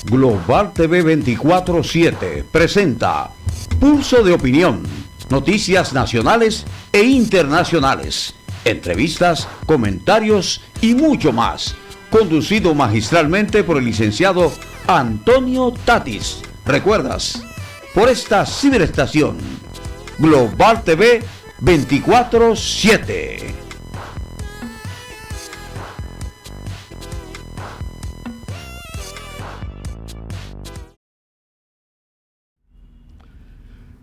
Global TV 24/7 presenta Pulso de Opinión, noticias nacionales e internacionales, entrevistas, comentarios y mucho más, conducido magistralmente por el licenciado Antonio Tatis. ¿Recuerdas? Por esta ciberestación, Global TV 24/7.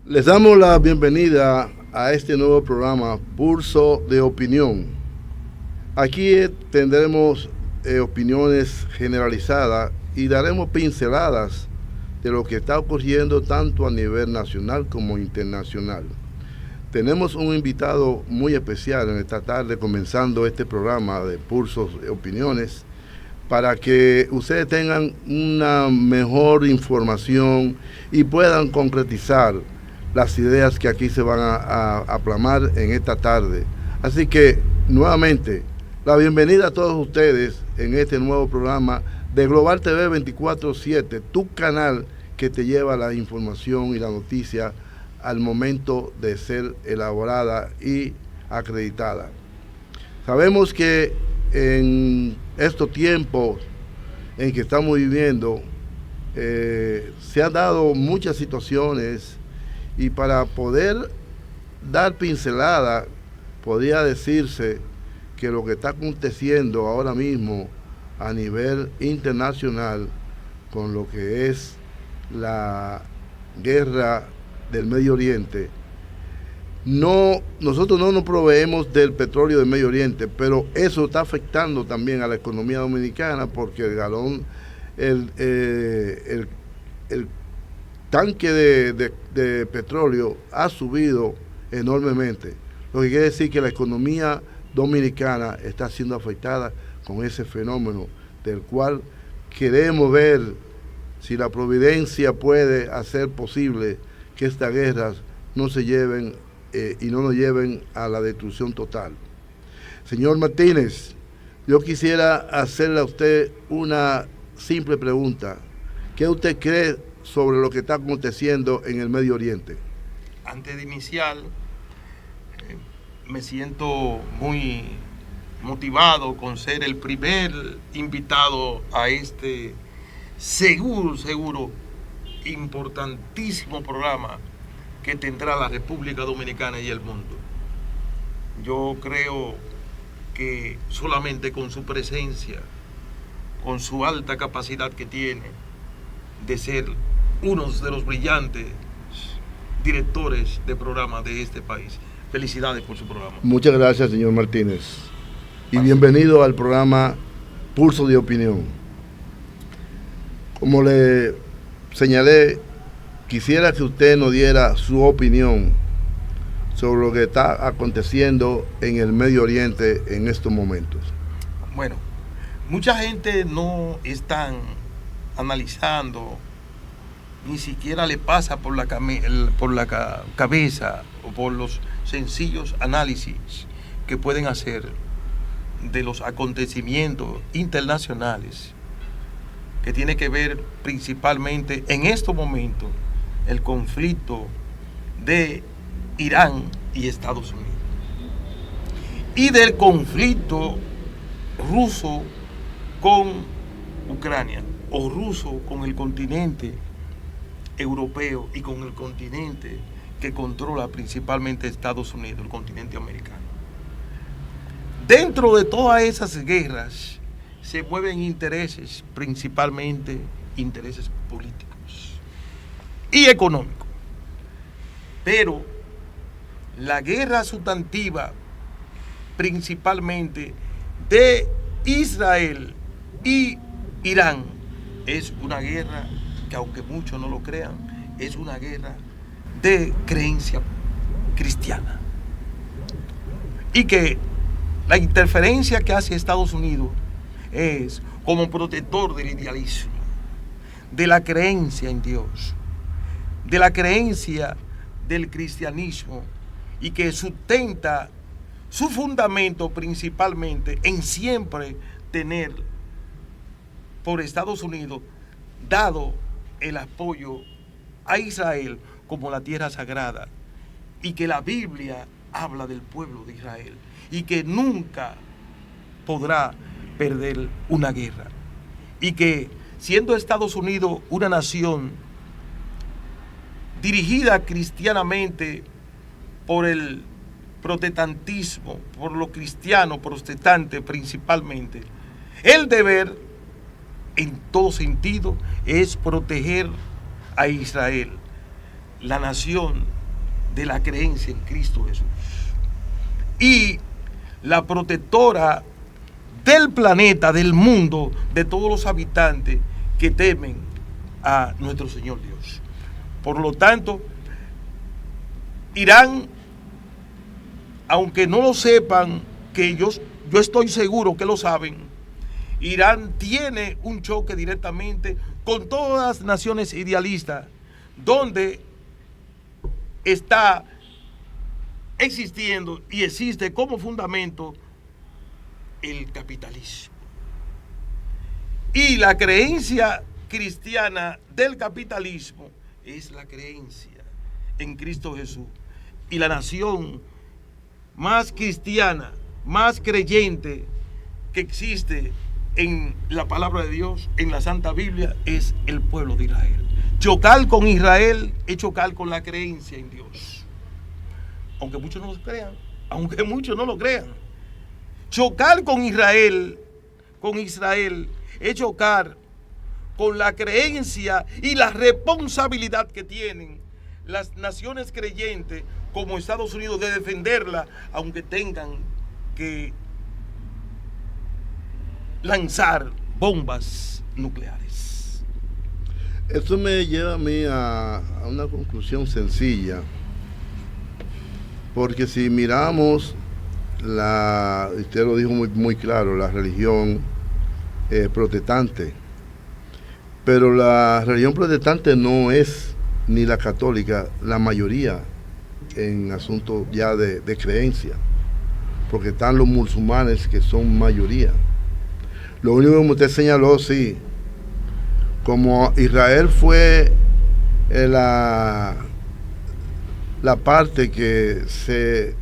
Les damos la bienvenida a este nuevo programa, Pulso de Opinión. Aquí tendremos opiniones generalizadas y daremos pinceladas de lo que está ocurriendo tanto a nivel nacional como internacional. Tenemos un invitado muy especial en esta tarde, comenzando este programa de Pulsos de Opiniones, para que ustedes tengan una mejor información y puedan concretizar las ideas que aquí se van a plasmar en esta tarde. Así que, nuevamente, la bienvenida a todos ustedes en este nuevo programa de Global TV 24/7, tu canal que te lleva la información y la noticia al momento de ser elaborada y acreditada. Sabemos que en estos tiempos en que estamos viviendo, se han dado muchas situaciones, y para poder dar pincelada, podría decirse que lo que está aconteciendo ahora mismo a nivel internacional con lo que es la guerra del Medio Oriente, nosotros no nos proveemos del petróleo del Medio Oriente, pero eso está afectando también a la economía dominicana, porque el galón, el tanque de petróleo ha subido enormemente, lo que quiere decir que la economía dominicana está siendo afectada con ese fenómeno, del cual queremos ver si la providencia puede hacer posible que estas guerras no se lleven y no nos lleven a la destrucción total. Señor Martínez, yo quisiera hacerle a usted una simple pregunta. ¿Qué usted cree sobre lo que está aconteciendo en el Medio Oriente? Antes de iniciar, me siento muy motivado con ser el primer invitado a este seguro, importantísimo programa que tendrá la República Dominicana y el mundo. Yo creo que solamente con su presencia, con su alta capacidad que tiene de ser uno de los brillantes directores de programa de este país. Felicidades por su programa. Muchas gracias, señor Martínez. Y bienvenido al programa Pulso de Opinión. Como le señalé, quisiera que usted nos diera su opinión sobre lo que está aconteciendo en el Medio Oriente en estos momentos. Bueno, mucha gente no están analizando, ni siquiera le pasa por la cabeza o por los sencillos análisis que pueden hacer de los acontecimientos internacionales que tiene que ver principalmente en estos momentos el conflicto de Irán y Estados Unidos y del conflicto ruso con Ucrania, o ruso con el continente europeo y con el continente que controla principalmente Estados Unidos, el continente americano. Dentro de todas esas guerras se mueven intereses, principalmente intereses políticos y económicos. Pero la guerra sustantiva, principalmente de Israel y Irán, es una guerra que, aunque muchos no lo crean, es una guerra de creencia cristiana. Y que la interferencia que hace Estados Unidos es como protector del idealismo, de la creencia en Dios, de la creencia del cristianismo, y que sustenta su fundamento principalmente en siempre tener por Estados Unidos dado el apoyo a Israel como la tierra sagrada, y que la Biblia habla del pueblo de Israel y que nunca podrá perder una guerra, y que siendo Estados Unidos una nación dirigida cristianamente por el protestantismo, por los cristianos protestantes principalmente, el deber en todo sentido es proteger a Israel, la nación de la creencia en Cristo Jesús, y la protectora del planeta, del mundo, de todos los habitantes que temen a nuestro Señor Dios. Por lo tanto, Irán, aunque no lo sepan, que yo estoy seguro que lo saben, Irán tiene un choque directamente con todas las naciones idealistas, donde está existiendo y existe como fundamento el capitalismo. Y la creencia cristiana del capitalismo es la creencia en Cristo Jesús. Y la nación más cristiana, más creyente que existe en la palabra de Dios, en la Santa Biblia, es el pueblo de Israel. Chocar con Israel es chocar con la creencia en Dios. Aunque muchos no lo crean, aunque muchos no lo crean. Chocar con Israel es chocar con la creencia y la responsabilidad que tienen las naciones creyentes como Estados Unidos de defenderla, aunque tengan que lanzar bombas nucleares. Esto me lleva a mí a una conclusión sencilla, porque si miramos usted lo dijo muy claro, la religión protestante, pero la religión protestante no es ni la católica la mayoría en asuntos ya de creencia, porque están los musulmanes que son mayoría. Lo único que usted señaló, sí, como Israel fue la parte que se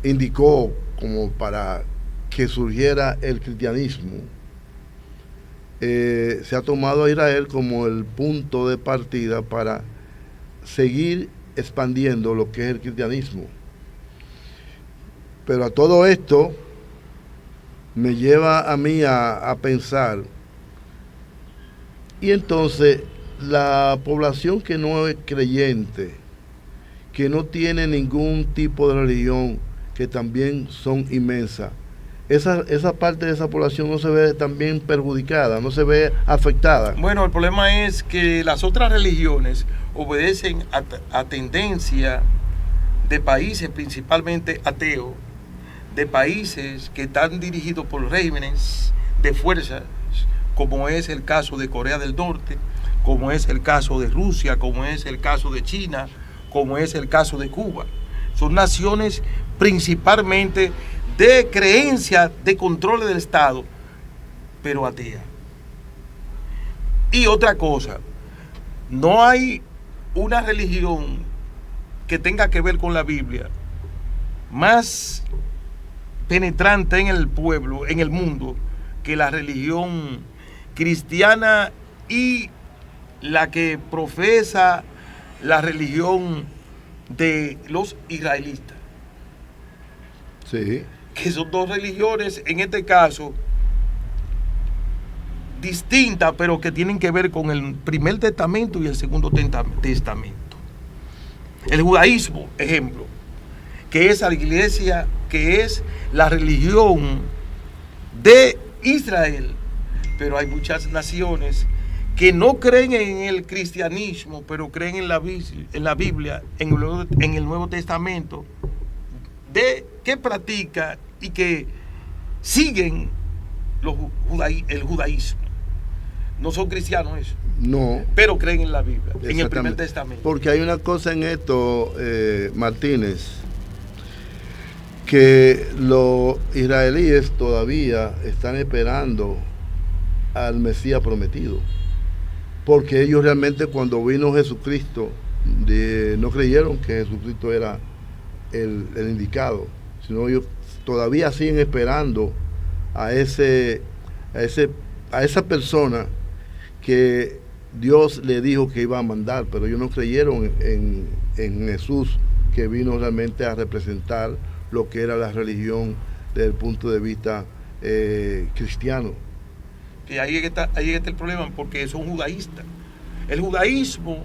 indicó como para que surgiera el cristianismo, se ha tomado a Israel como el punto de partida para seguir expandiendo lo que es el cristianismo. Pero a todo esto me lleva a mí a pensar, y entonces la población que no es creyente, que no tiene ningún tipo de religión, que también son inmensas, esa parte de esa población no se ve también perjudicada, no se ve afectada. Bueno, el problema es que las otras religiones obedecen a tendencia de países principalmente ateos, de países que están dirigidos por regímenes de fuerzas, como es el caso de Corea del Norte, como es el caso de Rusia, como es el caso de China, como es el caso de Cuba. Son naciones principalmente de creencia, de control del Estado, pero atea. Y otra cosa, no hay una religión que tenga que ver con la Biblia más penetrante en el pueblo, en el mundo, que la religión cristiana y la que profesa la religión de los israelitas. Sí. Que son dos religiones, en este caso, distintas, pero que tienen que ver con el primer testamento y el segundo testamento. El judaísmo, ejemplo, que es la iglesia, que es la religión de Israel, pero hay muchas naciones que no creen en el cristianismo, pero creen en la Biblia, en el Nuevo Testamento, que practica y que siguen el judaísmo. No son cristianos eso. No. Pero creen en la Biblia, en el primer testamento. Porque hay una cosa en esto, Martínez, que los israelíes todavía están esperando al Mesías prometido. porque ellos realmente cuando vino Jesucristo no creyeron que Jesucristo era el indicado, sino ellos todavía siguen esperando a esa persona que Dios le dijo que iba a mandar, pero ellos no creyeron en Jesús, que vino realmente a representar lo que era la religión desde el punto de vista cristiano. Y ahí está el problema, porque son judaístas. El judaísmo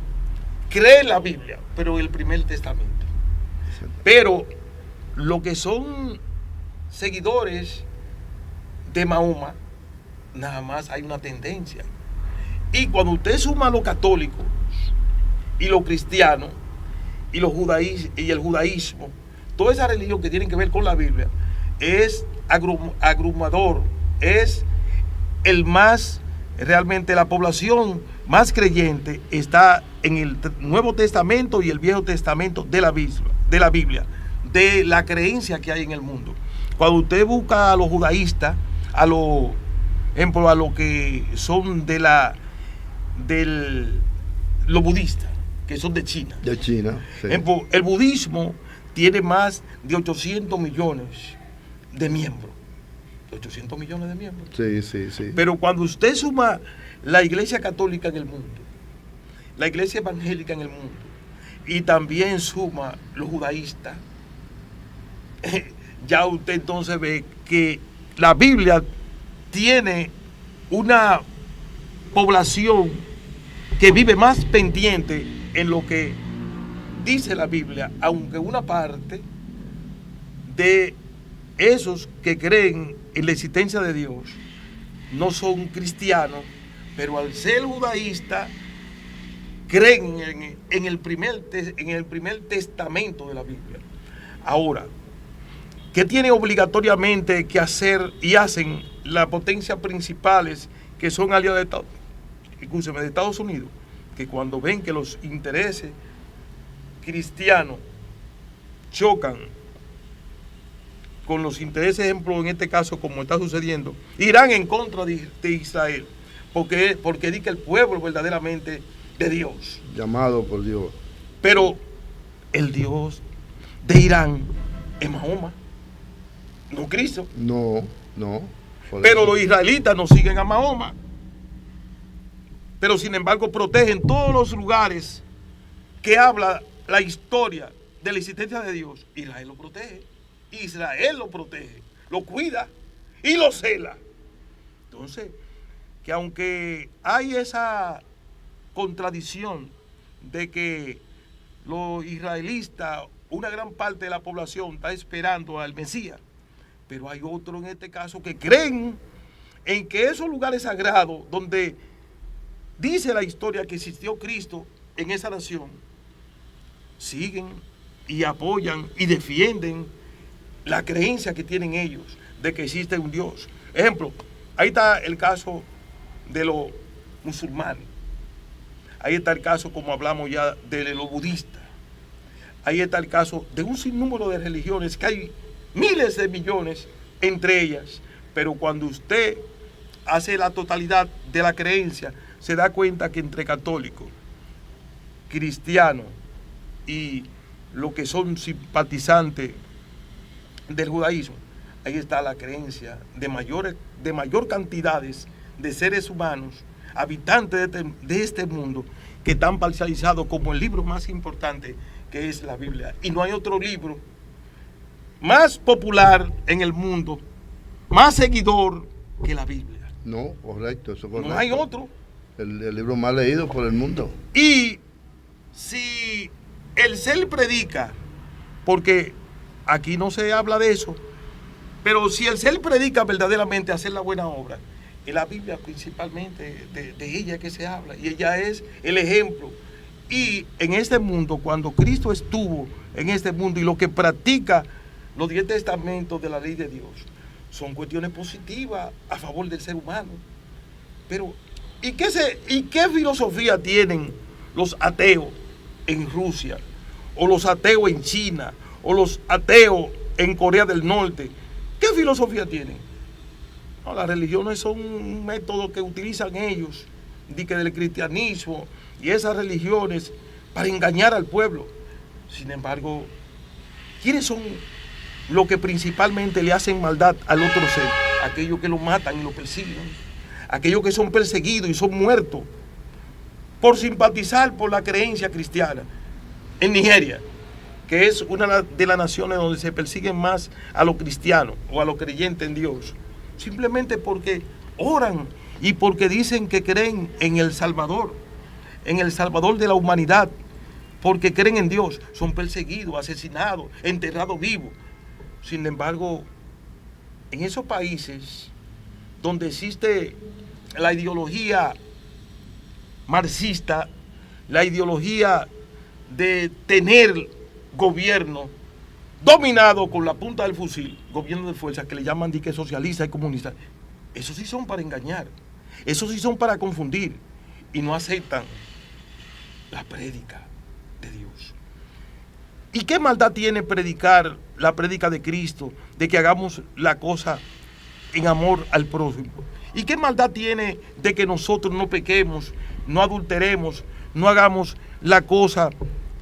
cree en la Biblia, pero en el primer testamento. Pero lo que son seguidores de Mahoma, nada más hay una tendencia. Y cuando usted suma a los católicos y los cristianos y el judaísmo, toda esa religión que tiene que ver con la Biblia, es agrumador, es el más, realmente la población más creyente está en el Nuevo Testamento y el Viejo Testamento de la Biblia, de la creencia que hay en el mundo. Cuando usted busca a los judaístas, a los que son los budistas, que son de China. De China, sí. El budismo tiene más de 800 millones de miembros. 800 millones de miembros. Sí. Pero cuando usted suma la iglesia católica en el mundo, la iglesia evangélica en el mundo, y también suma los judaístas, ya usted entonces ve que la Biblia tiene una población que vive más pendiente en lo que dice la Biblia, aunque una parte de esos que creen en la existencia de Dios no son cristianos, pero al ser judaístas creen en el primer testamento de la Biblia. Ahora, ¿qué tiene obligatoriamente que hacer y hacen las potencias principales que son aliadas de Estados Unidos? Que cuando ven que los intereses cristianos chocan con los intereses, ejemplo, en este caso, como está sucediendo, irán en contra de Israel, porque dice que el pueblo verdaderamente de Dios, llamado por Dios. Pero el Dios de Irán es Mahoma, no Cristo. No. Pero los israelitas no siguen a Mahoma. Pero sin embargo protegen todos los lugares que habla la historia de la existencia de Dios. Israel lo protege. Israel lo protege, lo cuida y lo cela. Entonces, que aunque hay esa contradicción de que los israelitas, una gran parte de la población está esperando al Mesías, pero hay otros en este caso que creen en que esos lugares sagrados donde dice la historia que existió Cristo en esa nación, siguen y apoyan y defienden la creencia que tienen ellos de que existe un Dios. Ejemplo, ahí está el caso de los musulmanes. Ahí está el caso, como hablamos ya, de los budistas. Ahí está el caso de un sinnúmero de religiones, que hay miles de millones entre ellas. Pero cuando usted hace la totalidad de la creencia, se da cuenta que entre católicos, cristianos y los que son simpatizantes del judaísmo, ahí está la creencia de mayor cantidades de seres humanos, habitantes de este mundo, que están parcializados como el libro más importante, que es la Biblia. Y no hay otro libro más popular en el mundo, más seguidor que la Biblia. No, correcto, eso es correcto. No hay otro. El libro más leído por el mundo. Y si el ser predica, porque aquí no se habla de eso, pero si el ser predica verdaderamente hacer la buena obra, en la Biblia principalmente de ella que se habla, y ella es el ejemplo. Y en este mundo, cuando Cristo estuvo en este mundo, y lo que practica los 10 testamentos de la ley de Dios, son cuestiones positivas a favor del ser humano. Pero, ¿y qué filosofía tienen los ateos en Rusia, o los ateos en China, o los ateos en Corea del Norte? ¿Qué filosofía tienen? No, las religiones son un método que utilizan ellos de que del cristianismo y esas religiones para engañar al pueblo. Sin embargo, ¿quiénes son los que principalmente le hacen maldad al otro ser? Aquellos que lo matan y lo persiguen, aquellos que son perseguidos y son muertos por simpatizar por la creencia cristiana. En Nigeria, que es una de las naciones donde se persiguen más a los cristianos o a los creyentes en Dios, simplemente porque oran y porque dicen que creen en el Salvador de la humanidad, porque creen en Dios, son perseguidos, asesinados, enterrados vivos. Sin embargo, en esos países donde existe la ideología marxista, la ideología de tener gobierno dominado con la punta del fusil, gobierno de fuerza, que le llaman dique socialista y comunista, esos sí son para engañar, esos sí son para confundir y no aceptan la prédica de Dios. ¿Y qué maldad tiene predicar la prédica de Cristo, de que hagamos la cosa en amor al prójimo? ¿Y qué maldad tiene de que nosotros no pequemos, no adulteremos, no hagamos la cosa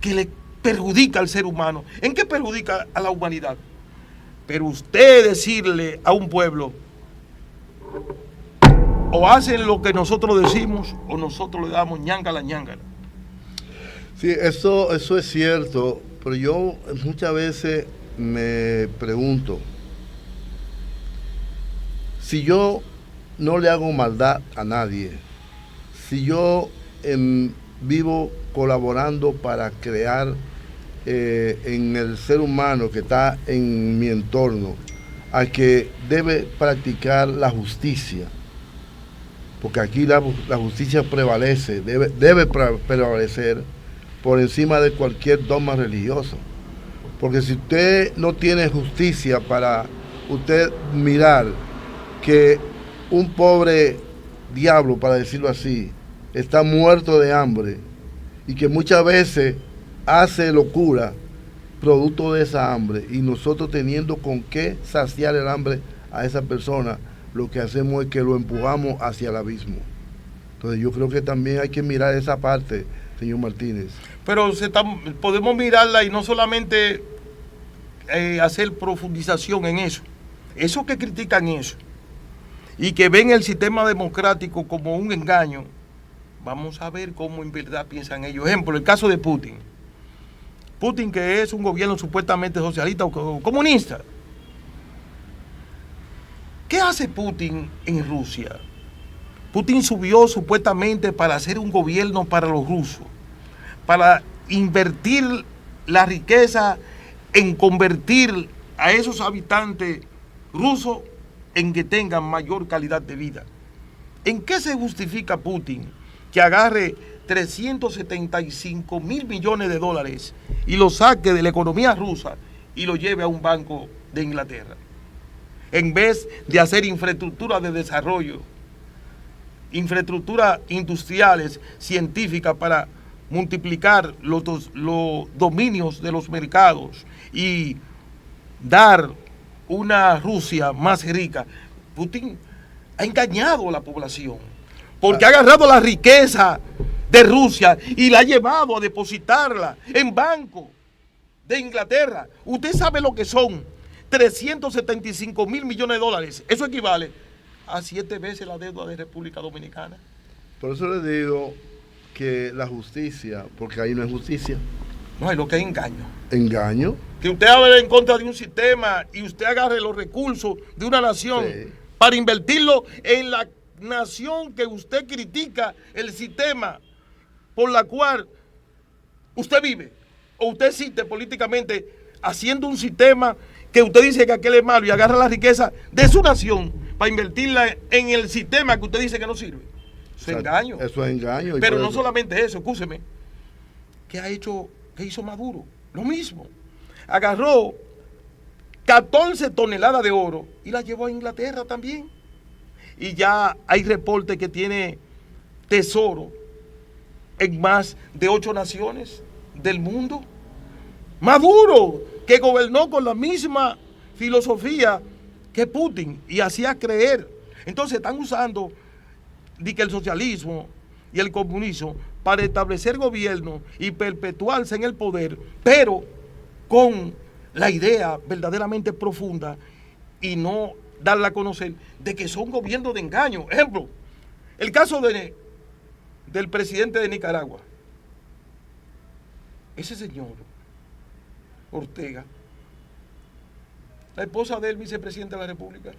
que le perjudica al ser humano? ¿En qué perjudica a la humanidad? Pero usted decirle a un pueblo, o hacen lo que nosotros decimos, o nosotros le damos ñangala, ñangala. Sí, eso es cierto, pero yo muchas veces me pregunto, si yo no le hago maldad a nadie, si yo vivo colaborando para crear en el ser humano que está en mi entorno, a que debe practicar la justicia, porque aquí la justicia prevalece, debe prevalecer por encima de cualquier dogma religioso. Porque si usted no tiene justicia para usted mirar que un pobre diablo, para decirlo así, está muerto de hambre y que muchas veces hace locura producto de esa hambre, y nosotros teniendo con qué saciar el hambre a esa persona, lo que hacemos es que lo empujamos hacia el abismo. Entonces yo creo que también hay que mirar esa parte, señor Martínez. Pero podemos mirarla y no solamente hacer profundización en eso. Esos que critican eso y que ven el sistema democrático como un engaño, vamos a ver cómo en verdad piensan ellos. Ejemplo, el caso de Putin. Putin, que es un gobierno supuestamente socialista o comunista. ¿Qué hace Putin en Rusia? Putin subió supuestamente para hacer un gobierno para los rusos, para invertir la riqueza en convertir a esos habitantes rusos en que tengan mayor calidad de vida. ¿En qué se justifica Putin que agarre 375 mil millones de dólares y lo saque de la economía rusa y lo lleve a un banco de Inglaterra? En vez de hacer infraestructura de desarrollo, infraestructuras industriales, científicas para multiplicar los dominios de los mercados y dar una Rusia más rica, Putin ha engañado a la población, porque ha agarrado la riqueza de Rusia y la ha llevado a depositarla en bancos de Inglaterra. Usted sabe lo que son 375 mil millones de dólares. Eso equivale a 7 veces la deuda de República Dominicana. Por eso le digo que la justicia, porque ahí no es justicia. No, es lo que es engaño. ¿Engaño? Que usted hable en contra de un sistema y usted agarre los recursos de una nación, sí, para invertirlo en la nación que usted critica, el sistema por la cual usted vive o usted existe políticamente, haciendo un sistema que usted dice que aquel es malo y agarra la riqueza de su nación para invertirla en el sistema que usted dice que no sirve. Eso es engaño. Eso es engaño. Pero no solamente eso, escúcheme. ¿Qué hizo Maduro? Lo mismo. Agarró 14 toneladas de oro y la llevó a Inglaterra también. Y ya hay reportes que tiene tesoro en más de 8 naciones del mundo. Maduro, que gobernó con la misma filosofía que Putin y hacía creer. Entonces están usando de que el socialismo y el comunismo para establecer gobierno y perpetuarse en el poder, pero con la idea verdaderamente profunda y no darla a conocer de que son gobiernos de engaño. Ejemplo, el caso del presidente de Nicaragua. Ese señor, Ortega, la esposa del vicepresidente de la República,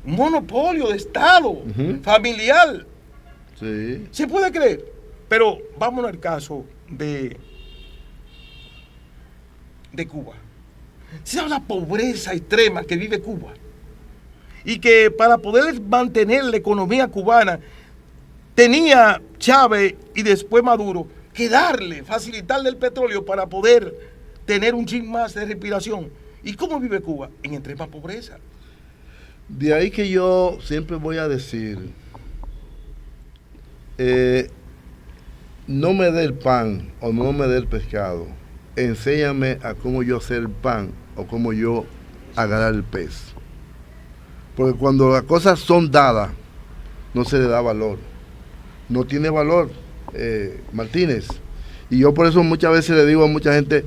un monopolio de Estado, familiar. Sí. ¿Se puede creer? Pero vámonos al caso de Cuba. ¿Sabe la pobreza extrema que vive Cuba? Y que para poder mantener la economía cubana tenía Chávez y después Maduro que facilitarle el petróleo para poder tener un chin más de respiración. ¿Y cómo vive Cuba? En extrema pobreza. De ahí que yo siempre voy a decir, no me dé el pan o no me dé el pescado, enséñame a cómo yo hacer el pan o cómo yo agarrar el pez. Porque cuando las cosas son dadas, no se le da valor. No tiene valor, Martínez. Y yo por eso muchas veces le digo a mucha gente,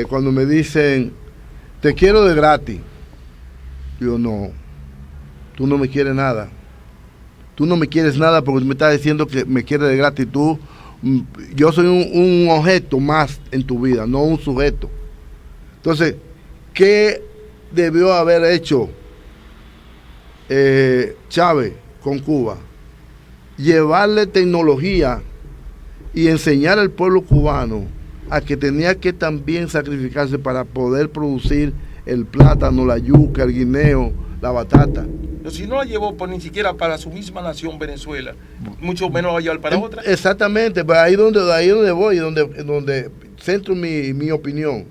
cuando me dicen, te quiero de gratis. Yo no, tú no me quieres nada. Tú no me quieres nada porque me estás diciendo que me quieres de gratis. Yo soy un objeto más en tu vida, no un sujeto. Entonces, ¿qué debió haber hecho Chávez con Cuba? Llevarle tecnología y enseñar al pueblo cubano a que tenía que también sacrificarse para poder producir el plátano, la yuca, el guineo, la batata. Pero si no la llevó ni siquiera para su misma nación, Venezuela, mucho menos la va a llevar para otra. Exactamente, pero ahí donde voy, donde centro mi opinión,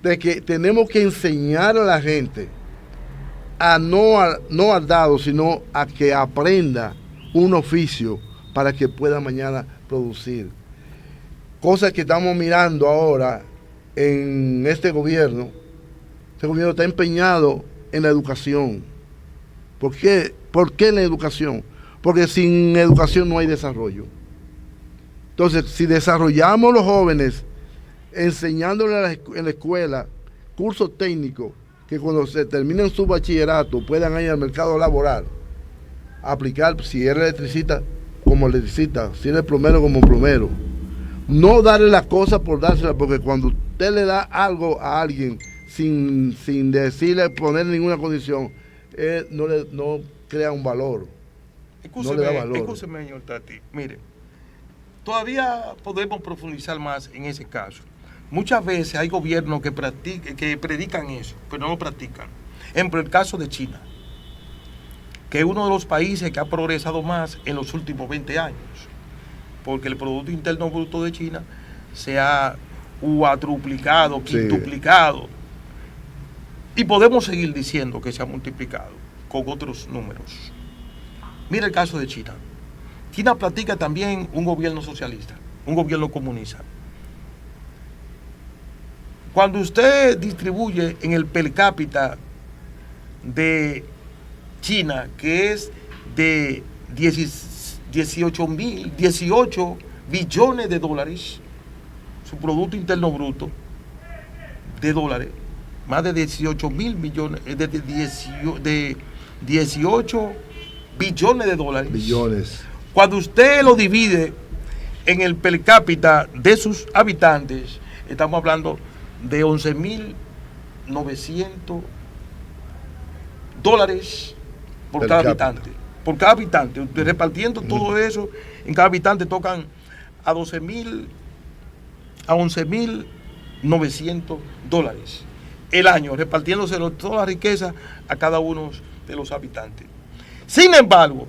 de que tenemos que enseñar a la gente no al dado, sino a que aprenda un oficio para que pueda mañana producir. Cosas que estamos mirando ahora en este gobierno. Este gobierno está empeñado en la educación. ¿Por qué? ¿Por qué en la educación? Porque sin educación no hay desarrollo. Entonces, si desarrollamos los jóvenes, enseñándoles en la escuela cursos técnicos, que cuando se terminen su bachillerato puedan ir al mercado laboral, aplicar, si eres electricista, como electricista, si eres plomero, como plomero. No darle las cosas por dárselas, porque cuando usted le da algo a alguien sin decirle, poner ninguna condición, no crea un valor. No le da valor. Escúcheme, señor Tati. Mire, todavía podemos profundizar más en ese caso. Muchas veces hay gobiernos que predican eso, pero no lo practican. Ejemplo, el caso de China, que es uno de los países que ha progresado más en los últimos 20 años, porque el Producto Interno Bruto de China se ha cuadruplicado, quintuplicado, y podemos seguir diciendo que se ha multiplicado con otros números. Mira el caso de China. China practica también un gobierno socialista, un gobierno comunista. Cuando usted distribuye en el per cápita de China, que es de 18 billones de dólares, su Producto Interno Bruto de dólares, más de 18 mil millones, de 18 billones de dólares. Billones. Cuando usted lo divide en el per cápita de sus habitantes, estamos hablando de 11.900 dólares por cada habitante. Por cada habitante, repartiendo todo eso, en cada habitante tocan a 11.900 dólares el año, repartiéndose toda la riqueza a cada uno de los habitantes. Sin embargo,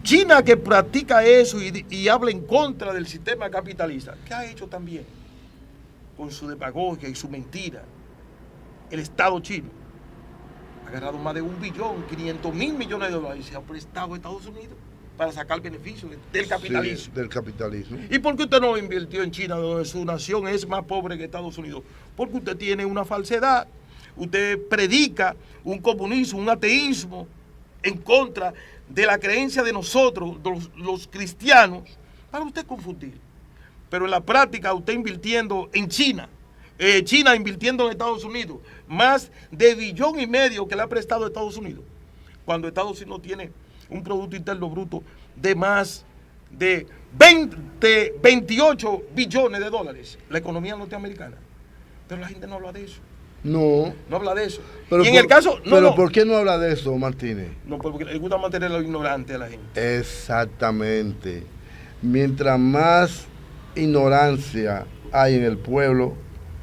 China, que practica eso y habla en contra del sistema capitalista, ¿qué ha hecho también? Con su demagogia y su mentira, el Estado chino ha agarrado más de 1.500.000 millones de dólares y se ha prestado a Estados Unidos para sacar beneficios del capitalismo. Sí, del capitalismo. ¿Y por qué usted no invirtió en China, donde su nación es más pobre que Estados Unidos? Porque usted tiene una falsedad, usted predica un comunismo, un ateísmo en contra de la creencia de nosotros, los cristianos, para usted confundir. Pero en la práctica usted invirtiendo en China, China invirtiendo en Estados Unidos, más de $1,5 billones que le ha prestado a Estados Unidos, cuando Estados Unidos tiene un Producto Interno Bruto de más de 28 billones de dólares, la economía norteamericana. Pero la gente no habla de eso. No habla de eso. Pero y en el caso... ¿por qué no habla de eso, Martínez? No, porque le gusta mantener lo ignorante a la gente. Exactamente. Mientras más ignorancia hay en el pueblo,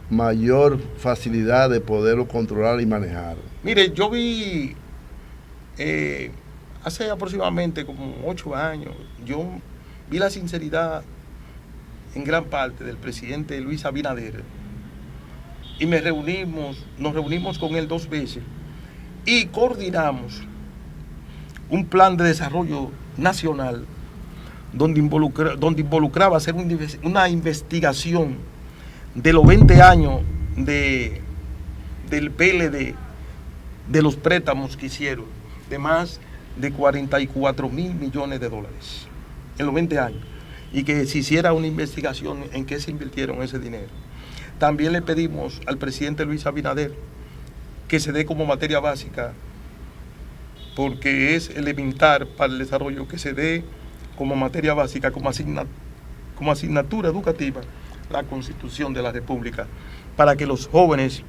mayor facilidad de poderlo controlar y manejar. Mire, yo vi hace aproximadamente como 8 años, yo vi la sinceridad en gran parte del presidente Luis Abinader y nos reunimos con él 2 veces y coordinamos un plan de desarrollo nacional donde involucraba hacer una investigación de los 20 años del PLD, de los préstamos que hicieron, de más de 44,000 millones de dólares en los 20 años, y que se hiciera una investigación en qué se invirtieron ese dinero. También le pedimos al presidente Luis Abinader que se dé como materia básica, porque es elemental para el desarrollo, que se dé como materia básica, como asignatura educativa, la Constitución de la República, para que los jóvenes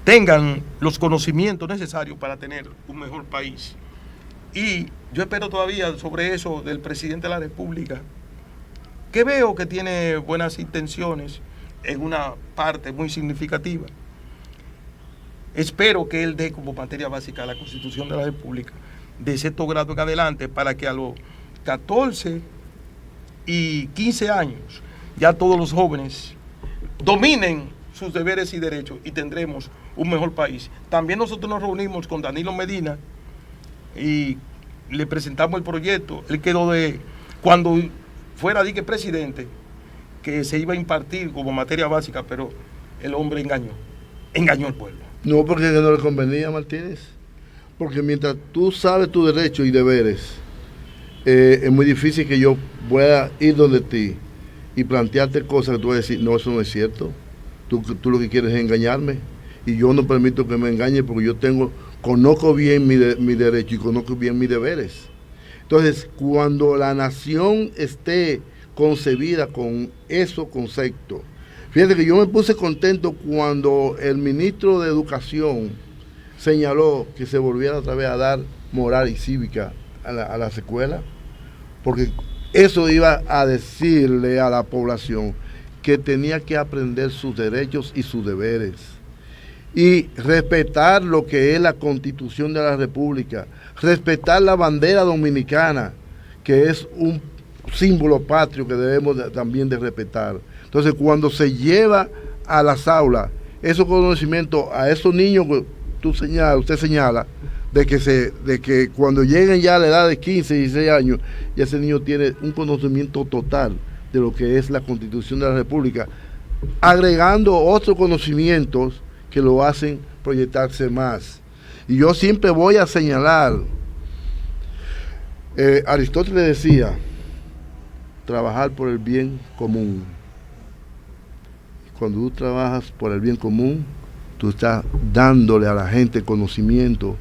tengan los conocimientos necesarios para tener un mejor país. Y yo espero todavía sobre eso del presidente de la República, que veo que tiene buenas intenciones en una parte muy significativa. Espero que él dé como materia básica la Constitución de la República de 6º grado en adelante, para que a los 14 y 15 años ya todos los jóvenes dominen sus deberes y derechos y tendremos un mejor país. También nosotros nos reunimos con Danilo Medina y le presentamos el proyecto. Él quedó cuando fuera presidente, que se iba a impartir como materia básica, pero el hombre engañó al pueblo. No, porque no le convenía, Martínez. Porque mientras tú sabes tus derechos y deberes, es muy difícil que yo pueda ir donde ti y plantearte cosas que tú vas a decir, no, eso no es cierto. Tú lo que quieres es engañarme, y yo no permito que me engañe, porque yo conozco bien mi derecho y conozco bien mis deberes. Entonces, cuando la nación esté concebida con esos conceptos, fíjate que yo me puse contento cuando el ministro de Educación señaló que se volviera otra vez a dar moral y cívica a las escuelas, porque eso iba a decirle a la población que tenía que aprender sus derechos y sus deberes y respetar lo que es la Constitución de la República, respetar la bandera dominicana, que es un símbolo patrio que debemos también de respetar. Entonces, cuando se lleva a las aulas esos conocimientos a esos niños que usted señala, de que cuando lleguen ya a la edad de 15, 16 años, ya ese niño tiene un conocimiento total de lo que es la Constitución de la República, agregando otros conocimientos que lo hacen proyectarse más. Y yo siempre voy a señalar, Aristóteles decía, trabajar por el bien común. Cuando tú trabajas por el bien común, tú estás dándole a la gente conocimiento,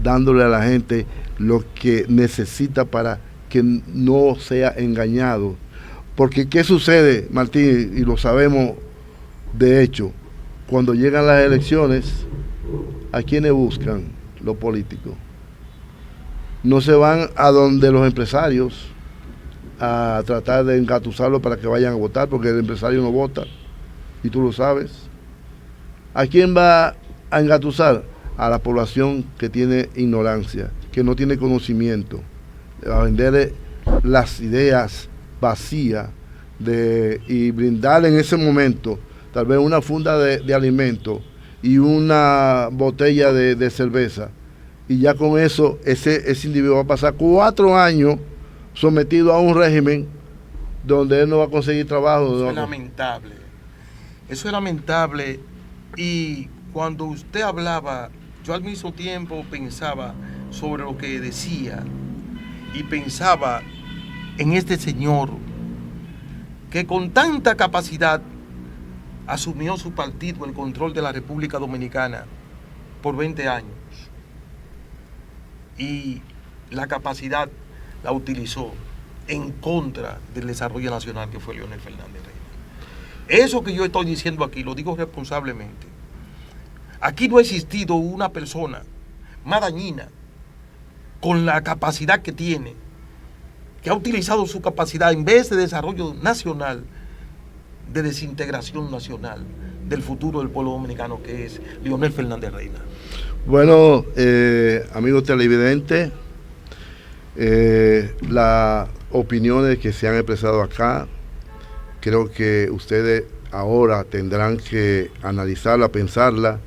dándole a la gente lo que necesita para que no sea engañado. Porque ¿qué sucede, Martín? Y lo sabemos de hecho, cuando llegan las elecciones, ¿a quiénes buscan los políticos? No se van a donde los empresarios a tratar de engatusarlos para que vayan a votar, porque el empresario no vota, y tú lo sabes. ¿A quién va a engatusar? A la población que tiene ignorancia, que no tiene conocimiento, a venderle las ideas vacías y brindarle en ese momento tal vez una funda de alimento y una botella de cerveza, y ya con eso ese individuo va a pasar 4 años sometido a un régimen donde él no va a conseguir trabajo. Eso es lamentable. Eso es lamentable. Y cuando usted hablaba, yo al mismo tiempo pensaba sobre lo que decía, y pensaba en este señor que con tanta capacidad asumió su partido el control de la República Dominicana por 20 años y la capacidad la utilizó en contra del desarrollo nacional que fue Leonel Fernández Reina. Eso que yo estoy diciendo aquí lo digo responsablemente. Aquí no ha existido una persona más dañina con la capacidad que tiene, que ha utilizado su capacidad en vez de desarrollo nacional, de desintegración nacional del futuro del pueblo dominicano, que es Leonel Fernández Reina. Bueno, amigos televidentes, las opiniones que se han expresado acá, creo que ustedes ahora tendrán que analizarla, pensarla,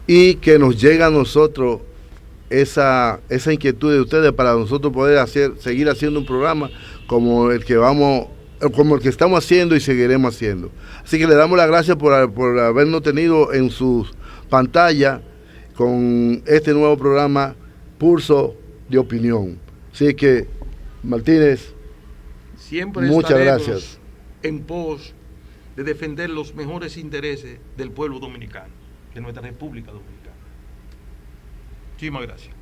y que nos llegue a nosotros esa inquietud de ustedes para nosotros poder seguir haciendo un programa como el que estamos haciendo y seguiremos haciendo. Así que le damos las gracias por habernos tenido en sus pantallas con este nuevo programa Pulso de Opinión. Así que, Martínez, siempre muchas gracias. En pos de defender los mejores intereses del pueblo dominicano, de nuestra República Dominicana. Muchísimas gracias.